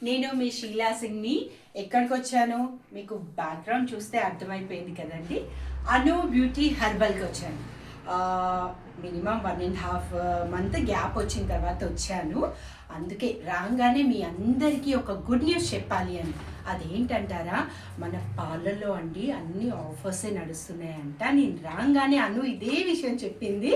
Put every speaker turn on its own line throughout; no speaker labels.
నేను మీ షీలా సింగ్ని. ఎక్కడికి వచ్చాను మీకు బ్యాక్గ్రౌండ్ చూస్తే అర్థమైపోయింది కదండి. అను బ్యూటీ హెర్బల్కి వచ్చాను. మినిమం 1.5 month గ్యాప్ వచ్చిన తర్వాత వచ్చాను. అందుకే రాగానే మీ అందరికీ ఒక గుడ్ న్యూస్ చెప్పాలి అని. అదేంటంటారా, మన పార్లర్లో అండి అన్ని ఆఫర్సే నడుస్తున్నాయంట. నేను రాగానే అను ఇదే విషయం చెప్పింది.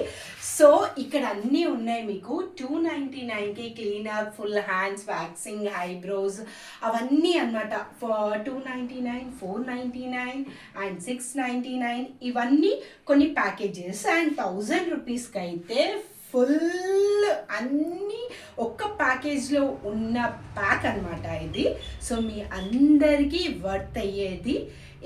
సో ఇక్కడ అన్నీ ఉన్నాయి మీకు. 299కి cleanup, full hands, waxing, eyebrows అవన్నీ అనమాట. 299, 499 అండ్ 699 ఇవన్నీ కొన్ని ప్యాకేజెస్. అండ్ 1000 రూపీస్కి అయితే ఫుల్ అన్నీ ఒక్క ప్యాకేజ్లో ఉన్న ప్యాక్ అనమాట ఇది. సో మీ అందరికీ వర్త్ అయ్యేది.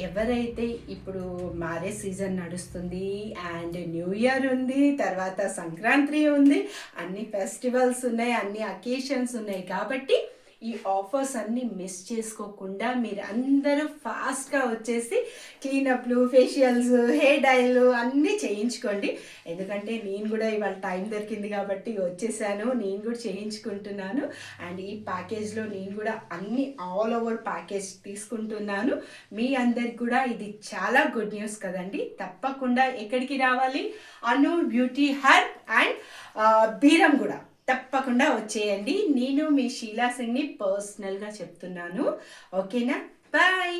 ఎవరైతే ఇప్పుడు మ్యారేజ్ సీజన్ నడుస్తుంది అండ్ న్యూ ఇయర్ ఉంది, తర్వాత సంక్రాంతి ఉంది, అన్ని ఫెస్టివల్స్ ఉన్నాయి, అన్ని అకేషన్స్ ఉన్నాయి. కాబట్టి ఈ ఆఫర్స్ అన్నీ మిస్ చేసుకోకుండా మీరు అందరూ ఫాస్ట్గా వచ్చేసి క్లీనప్లు, ఫేషియల్స్, హెయిర్ డైలు అన్నీ చేయించుకోండి. ఎందుకంటే నేను కూడా ఇవాళ టైం దొరికింది కాబట్టి వచ్చేసాను. నేను కూడా చేయించుకుంటున్నాను. అండ్ ఈ ప్యాకేజ్లో నేను కూడా అన్ని ఆల్ ఓవర్ ప్యాకేజ్ తీసుకుంటున్నాను. మీ అందరికి కూడా ఇది చాలా గుడ్ న్యూస్ కదండి. తప్పకుండా ఎక్కడికి రావాలి? అను బ్యూటీ హెర్బ్ అండ్ బీరం కూడా తప్పకుండా వచ్చేయండి. నేను మీ షీలా సింగ్ని పర్సనల్గా చెప్తున్నాను. ఓకేనా? బాయ్.